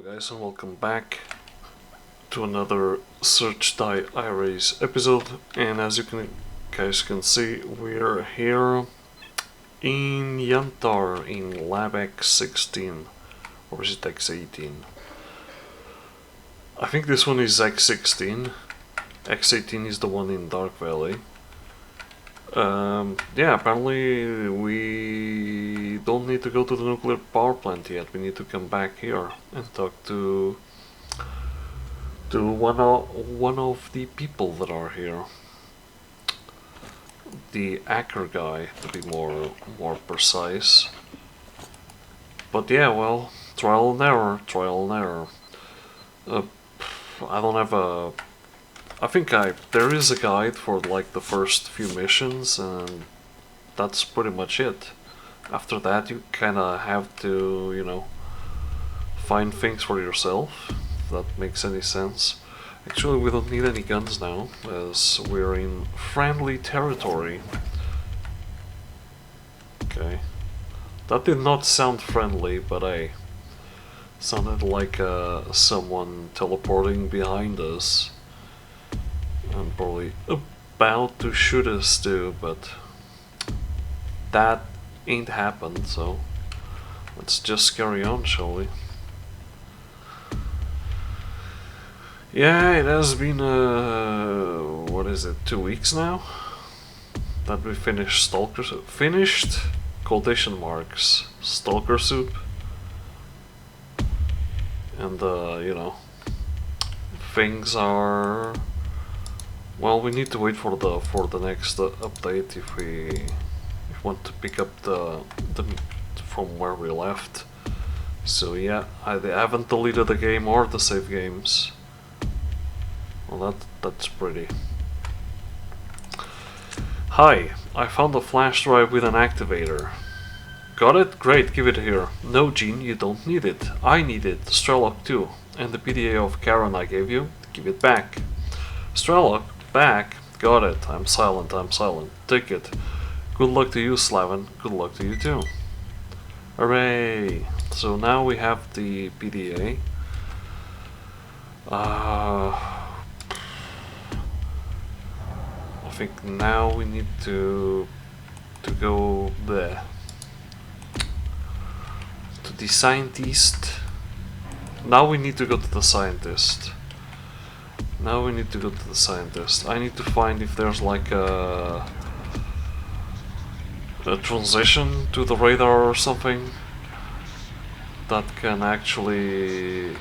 guys, and welcome back to another Search DIES IRAE episode. And as you guys can see, we're here in Yantar in Lab X16, or is it X18? I think this one is X16. X18 is the one in Dark Valley. Yeah, apparently we don't need to go to the nuclear power plant yet. We need to come back here and talk to one of the people that are here. The S.T.A.L.K.E.R guy, to be more precise. But yeah, well, trial and error. I don't have a... I think there is a guide for like the first few missions, and that's pretty much it. After that you kinda have to, you know, find things for yourself, if that makes any sense. Actually, we don't need any guns now, as we're in friendly territory. Okay. That did not sound friendly, but I sounded like someone teleporting behind us. I'm probably about to shoot us too, but that ain't happened, so let's just carry on, shall we? Yeah, it has been, what is it, 2 weeks now? That we finished Stalker Soup. Finished? Quotation marks. Stalker Soup. And, you know, things are... Well, we need to wait for the next update if we want to pick up the from where we left. So yeah, I haven't deleted the game or the save games. Well, that's pretty. Hi, I found a flash drive with an activator. Got it? Great, give it here. No, Gene, you don't need it. I need it. S.T.A.L.K.E.R too. And the PDA of Karen I gave you, give it back. S.T.A.L.K.E.R back? Got it. I'm silent. Take it. Good luck to you, Slavin. Good luck to you too. Hooray! So now we have the PDA. I think now we need to go there. To the scientist. Now we need to go to the scientist. I need to find if there's like a transition to the radar or something that can actually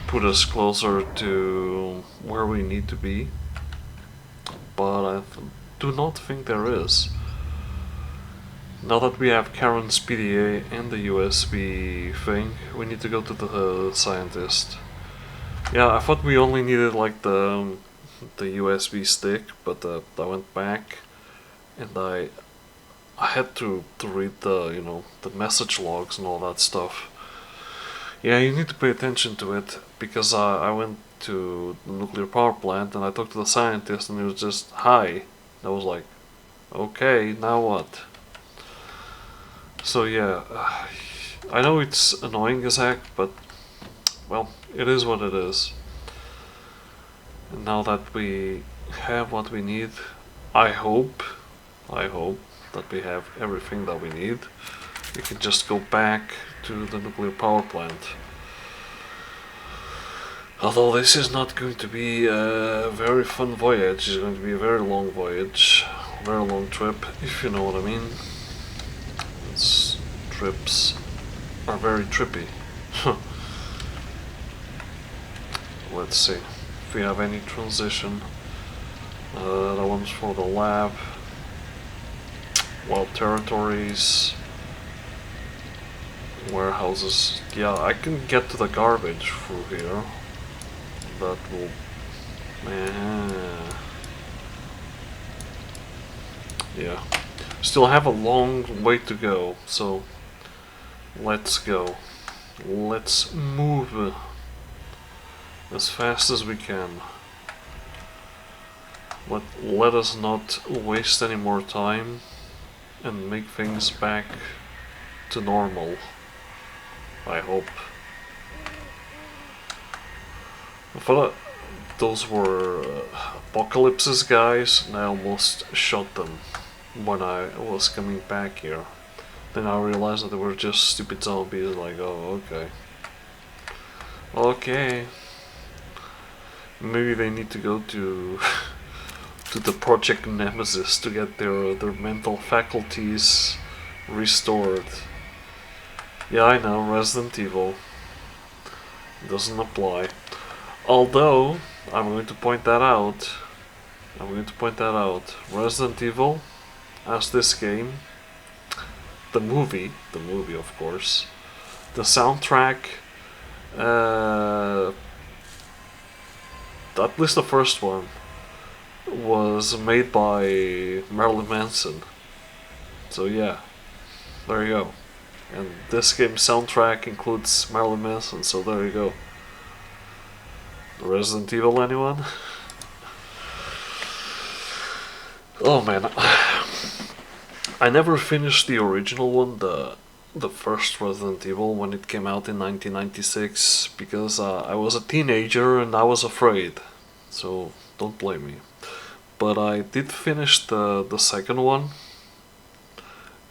put us closer to where we need to be. But I do not think there is. Now that we have Karen's PDA and the USB thing, we need to go to the scientist. Yeah, I thought we only needed like the USB stick, but I went back and I had to read the the message logs and all that stuff. Yeah, you need to pay attention to it, because I went to the nuclear power plant and I talked to the scientist and he was just hi. And I was like, okay, now what? So yeah, I know it's annoying as heck, but well, it is what it is. And now that we have what we need, I hope that we have everything that we need, we can just go back to the nuclear power plant. Although this is not going to be a very fun voyage, it's going to be a very long voyage, a very long trip, if you know what I mean. Trips are very trippy. Let's see if we have any transition. That one's for the lab. Wild territories. Warehouses. Yeah, I can get to the garbage through here. That will... Yeah. Still have a long way to go, so let's go. Let's move as fast as we can. But let us not waste any more time and make things back to normal, I hope. I thought those were apocalypses guys, and I almost shot them when I was coming back here. Then I realized that they were just stupid zombies, like, oh, okay. Okay. Maybe they need to go to to the Project Nemesis to get their mental faculties restored. Yeah, I know, Resident Evil doesn't apply. Although, I'm going to point that out. Resident Evil, as this game, the movie of course, the soundtrack, uh, at least the first one, was made by Marilyn Manson. So yeah, there you go. And this game's soundtrack includes Marilyn Manson, so there you go. Resident Evil, anyone? Oh man, I never finished the original one, the first Resident Evil, when it came out in 1996, because I was a teenager and I was afraid. So don't blame me. But I did finish the second one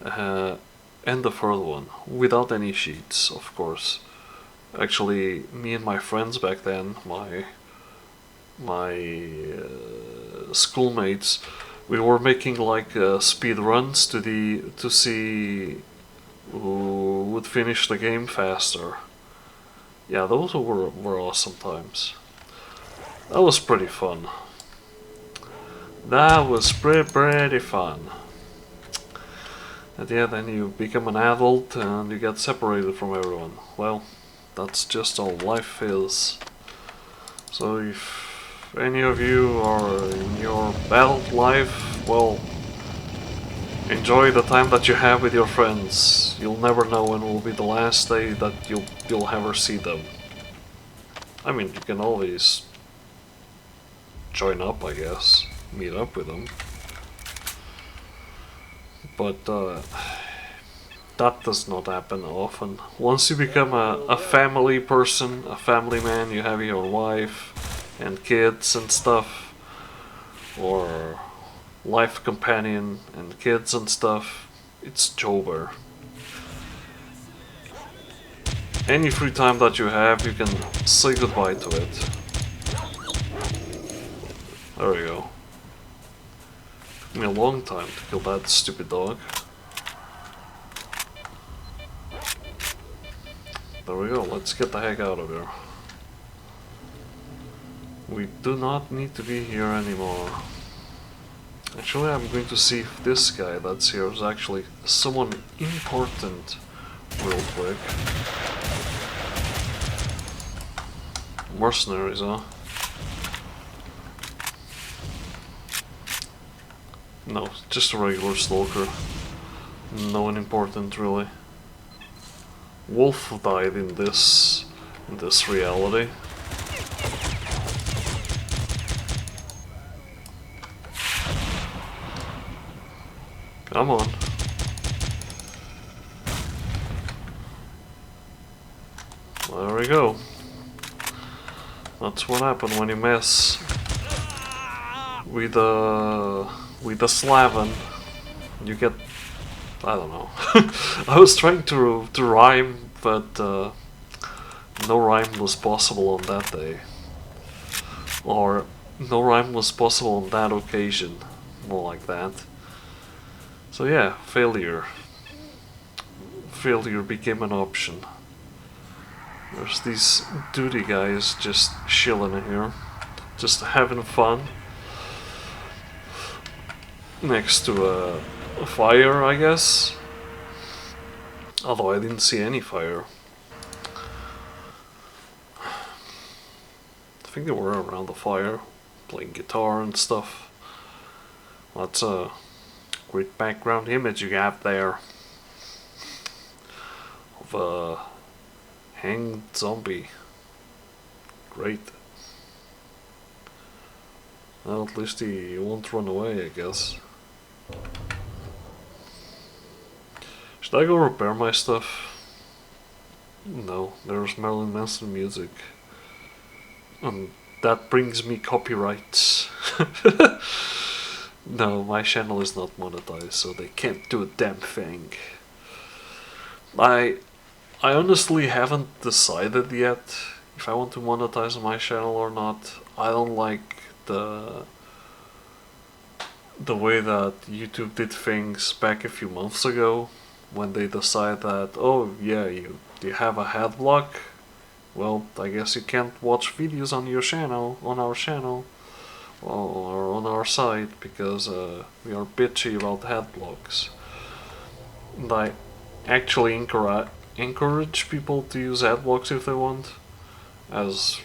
and the third one without any cheats, of course. Actually, me and my friends back then, my schoolmates, we were making like speed runs to see who would finish the game faster. Yeah, those were awesome times. That was pretty fun. That was pretty fun. And yeah, then you become an adult and you get separated from everyone. Well, that's just all life is. So if any of you are in your adult life, well, enjoy the time that you have with your friends. You'll never know when will be the last day that you'll ever see them. I mean, you can always join up, I guess, meet up with them. But that does not happen often. Once you become a family person, a family man, you have your wife and kids and stuff, or life companion and kids and stuff, it's over. Any free time that you have, you can say goodbye to it. There we go. Took me a long time to kill that stupid dog. There we go, let's get the heck out of here. We do not need to be here anymore. Actually, I'm going to see if this guy that's here is actually someone important real quick. Mercenaries, huh? No, just a regular stalker. No one important, really. Wolf died in this reality. Come on. There we go. That's what happened when you mess with a Slaven. You get, I don't know. I was trying to rhyme, but no rhyme was possible on that day. Or no rhyme was possible on that occasion. More like that. So yeah, failure. Failure became an option. There's these duty guys just chilling in here. Just having fun. Next to a fire, I guess. Although I didn't see any fire. I think they were around the fire, playing guitar and stuff. That's a great background image you have there of a hanged zombie. Great. Well, at least he won't run away, I guess. Should I go repair my stuff? No, there's Marilyn Manson music. And that brings me copyrights. No, my channel is not monetized, so they can't do a damn thing. I I honestly haven't decided yet if I want to monetize my channel or not. I don't like the way that YouTube did things back a few months ago when they decide that, oh yeah, you have a head block. Well, I guess you can't watch videos on your channel, on our channel, or on our site because we are bitchy about head blocks. And I actually encourage people to use ad blocks if they want, as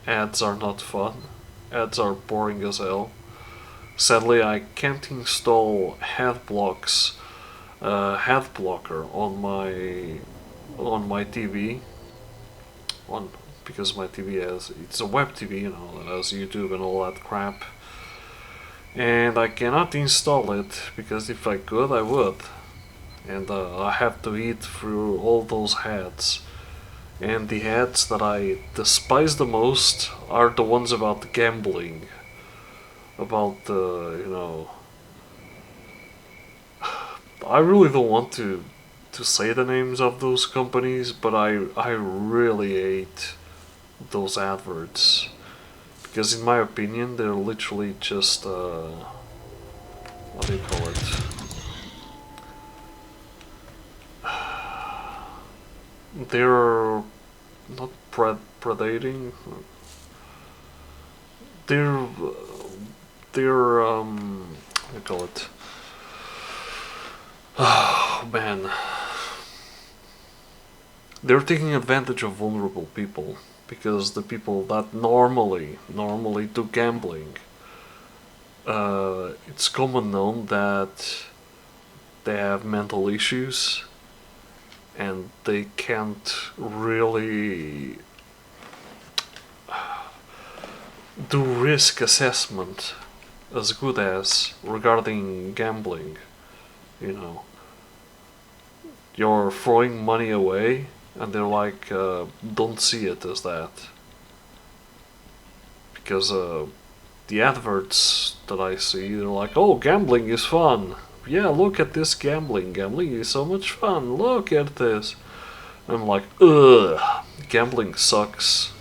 ads are not fun. Ads are boring as hell. Sadly, I can't install head blocks, head blocker on my TV, on because my TV it's a web TV, you know, that has YouTube and all that crap. And I cannot install it because if I could, I would. And I have to eat through all those ads. And the ads that I despise the most are the ones about gambling. About you know, I really don't want to say the names of those companies, but I really hate those adverts because in my opinion they're literally just what do you call it? They're not predating. They're what do you call it? Oh man, they're taking advantage of vulnerable people because the people that normally do gambling, it's common known that they have mental issues and they can't really do risk assessment as good as regarding gambling. You know, you're throwing money away and they're like, don't see it as that. Because the adverts that I see, they're like, oh, gambling is fun. Yeah, look at this gambling. Gambling is so much fun. Look at this. And I'm like, ugh, gambling sucks.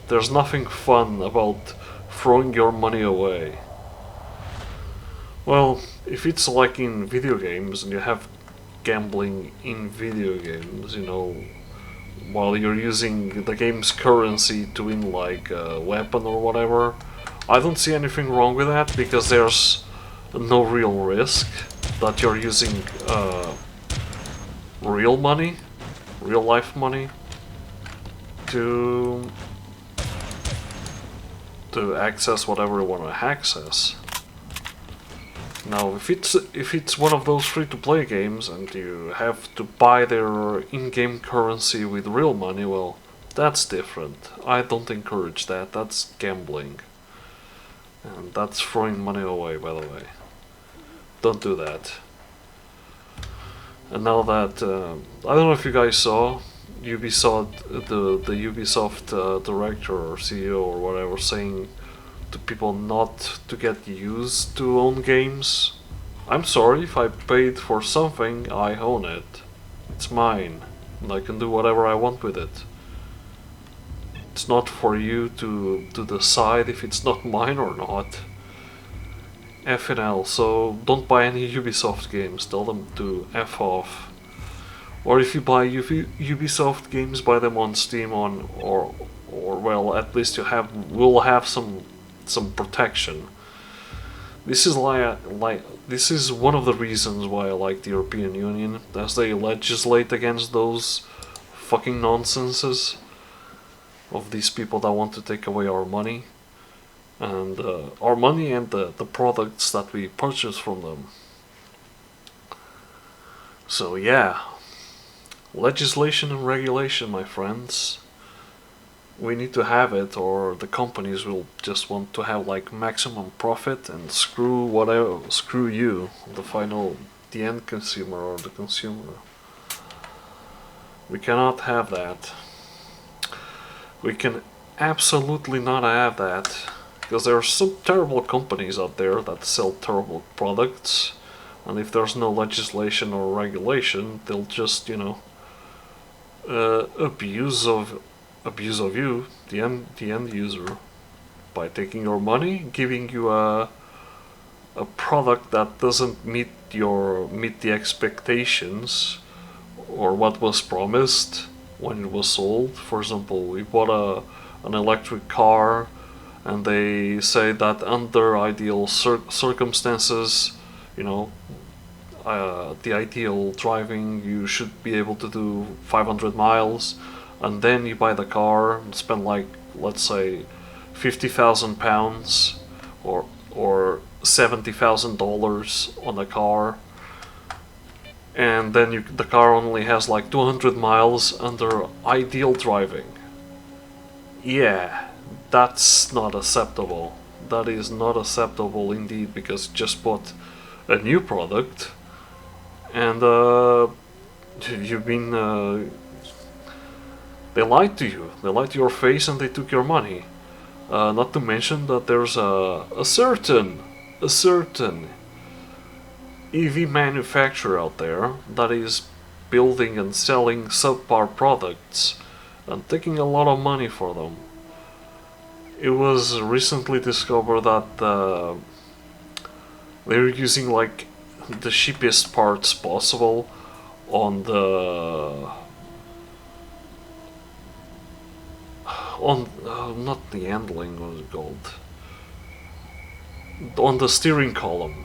There's nothing fun about throwing your money away. Well, if it's like in video games and you have gambling in video games, you know, while you're using the game's currency to win like a weapon or whatever, I don't see anything wrong with that because there's no real risk that you're using real money, real life money to access whatever you want to access. Now, if it's one of those free-to-play games and you have to buy their in-game currency with real money, well, that's different. I don't encourage that. That's gambling, and that's throwing money away. By the way, don't do that. And now that I don't know if you guys saw Ubisoft, the Ubisoft director or CEO or whatever, saying to people not to get used to own games. I'm sorry, if I paid for something, I own it. It's mine, and I can do whatever I want with it. It's not for you to decide if it's not mine or not. F&L, so don't buy any Ubisoft games, tell them to F off. Or if you buy Ubisoft games, buy them on Steam or well, at least will have some protection. This is this is one of the reasons why I like the European Union, as they legislate against those fucking nonsenses of these people that want to take away our money and the products that we purchase from them. So yeah, legislation and regulation, my friends. We need to have it, or the companies will just want to have like maximum profit and screw you, the end consumer or the consumer. We cannot have that. We can absolutely not have that. Because there are some terrible companies out there that sell terrible products. And if there's no legislation or regulation, they'll just, abuse of you, the end user, by taking your money, giving you a product that doesn't meet the expectations or what was promised when it was sold. For example, we bought an electric car, and they say that under ideal circumstances, you know, the ideal driving, you should be able to do 500 miles, and then you buy the car and spend like, let's say, £50,000 or $70,000 on a car, and then the car only has like 200 miles under ideal driving. Yeah, that's not acceptable. That is not acceptable indeed, because you just bought a new product, and you've been they lied to you. They lied to your face, and they took your money. Not to mention that there's a certain EV manufacturer out there that is building and selling subpar products and taking a lot of money for them. It was recently discovered that they're using like the cheapest parts possible on the not the handling, was it called, on the steering column,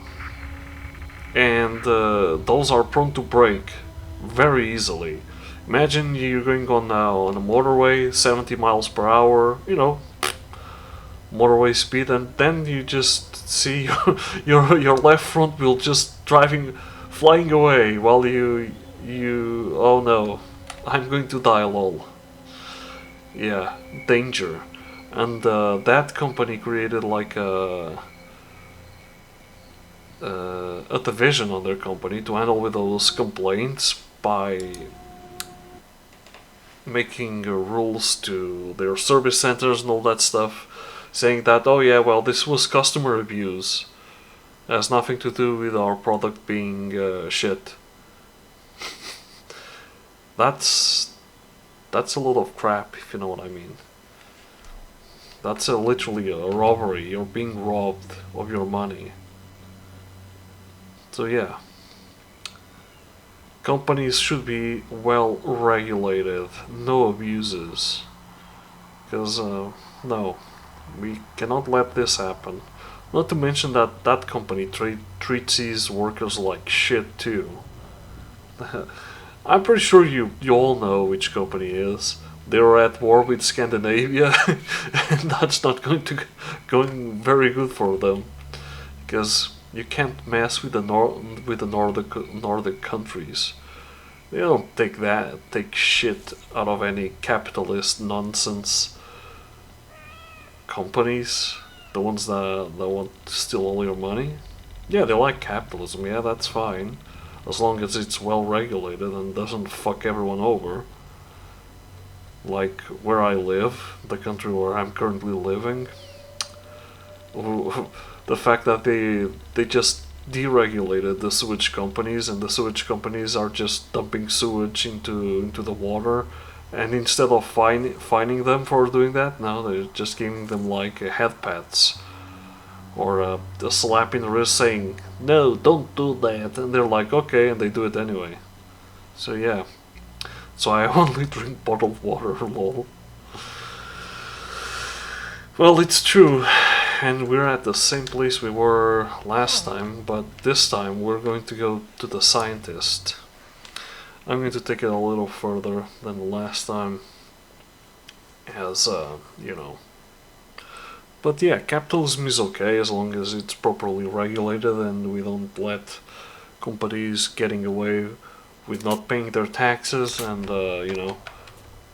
and those are prone to break very easily. Imagine you're going on a motorway, 70 miles per hour, motorway speed, and then you just see your left front wheel just flying away while you oh no, I'm going to die, lol. Yeah, danger. And that company created like a division on their company to handle with those complaints by making rules to their service centers and all that stuff, saying that, oh yeah, well, this was customer abuse. It has nothing to do with our product being shit. That's a lot of crap, if you know what I mean. That's literally a robbery. You're being robbed of your money. So yeah, companies should be well regulated, no abuses. Because, no, we cannot let this happen. Not to mention that that company treats these workers like shit too. I'm pretty sure you all know which company it is. They're at war with Scandinavia, and that's not going very good for them, because you can't mess with the Nordic countries. They don't take shit out of any capitalist nonsense companies. The ones that want to steal all your money. Yeah, they like capitalism. Yeah, that's fine, as long as it's well regulated and doesn't fuck everyone over. Like where I live, the country where I'm currently living, the fact that they just deregulated the sewage companies, and the sewage companies are just dumping sewage into the water, and instead of fining them for doing that, now they're just giving them like head pats or a slap in the wrist saying, no, don't do that, and they're like, okay, and they do it anyway. So yeah, so I only drink bottled water, lol. Well, it's true, and we're at the same place we were last time, but this time we're going to go to the scientist. I'm going to take it a little further than the last time, as, But yeah, capitalism is okay as long as it's properly regulated and we don't let companies getting away with not paying their taxes and,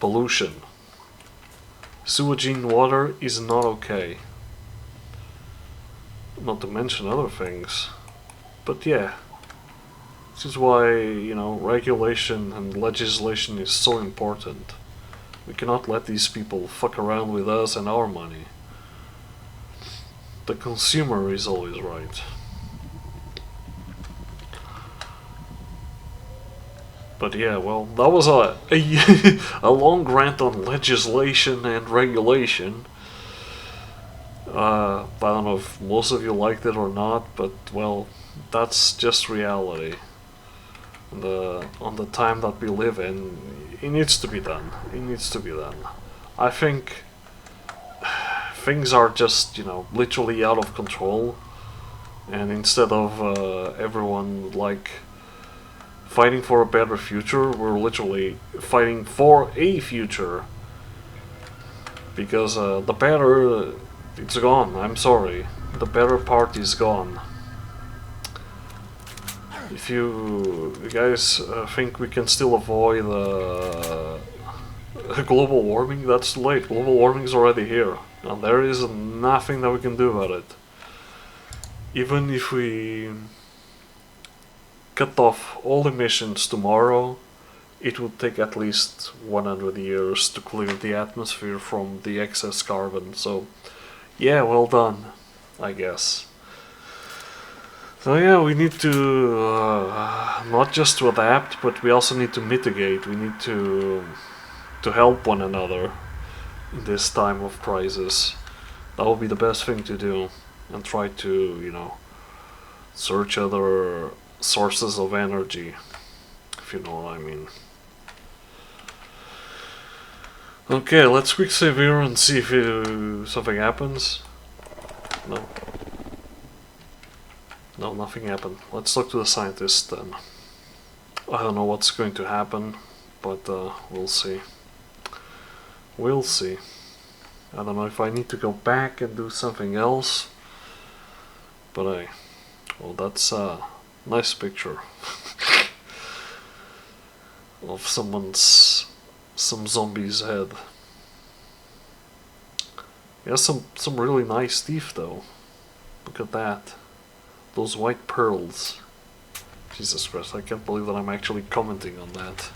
pollution. Sewage in water is not okay. Not to mention other things. But yeah, this is why, regulation and legislation is so important. We cannot let these people fuck around with us and our money. The consumer is always right. But yeah, well, that was a long rant on legislation and regulation. I don't know if most of you liked it or not, but well, that's just reality. On the time that we live in, it needs to be done. It needs to be done. I think things are just, you know, literally out of control, and instead of everyone like fighting for a better future, we're literally fighting for a future. Because the better, it's gone, I'm sorry. The better part is gone. If you guys think we can still avoid global warming, that's too late. Global warming is already here, and there is nothing that we can do about it. Even if we cut off all emissions tomorrow, it would take at least 100 years to clear the atmosphere from the excess carbon, so yeah, well done, I guess. So yeah, we need to not just to adapt, but we also need to mitigate. We need to help one another in this time of crisis. That will be the best thing to do, and try to, you know, search other sources of energy, if you know what I mean. Okay, let's quick save here and see if something happens. No. No, nothing happened. Let's talk to the scientist then. I don't know what's going to happen, but we'll see. We'll see. I don't know if I need to go back and do something else, but well, that's a nice picture of some zombie's head. He has some really nice teeth though. Look at that. Those white pearls. Jesus Christ, I can't believe that I'm actually commenting on that.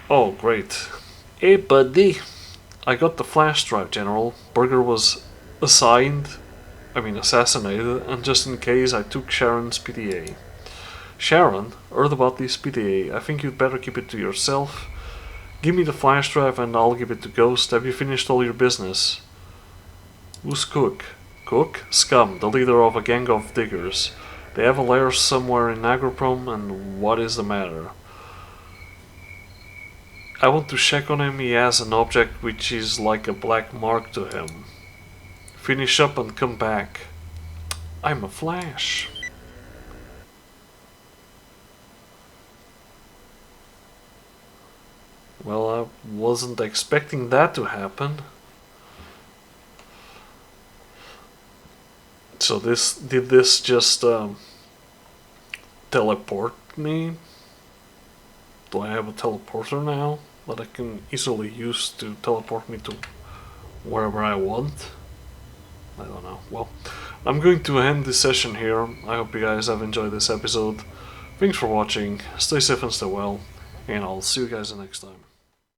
Oh, great. Hey, buddy. I got the flash drive, General. Berger was assassinated, and just in case I took Sharon's PDA. Sharon, heard about this PDA. I think you'd better keep it to yourself. Give me the flash drive and I'll give it to Ghost. Have you finished all your business? Who's Cook? Cook? Scum, the leader of a gang of diggers. They have a lair somewhere in Agroprom, and what is the matter? I want to check on him. He has an object which is like a black mark to him. Finish up and come back. I'm a Flash. Well, I wasn't expecting that to happen. So did this just teleport me? Do I have a teleporter now that I can easily use to teleport me to wherever I want? I don't know. Well, I'm going to end this session here. I hope you guys have enjoyed this episode. Thanks for watching, stay safe and stay well, and I'll see you guys next time.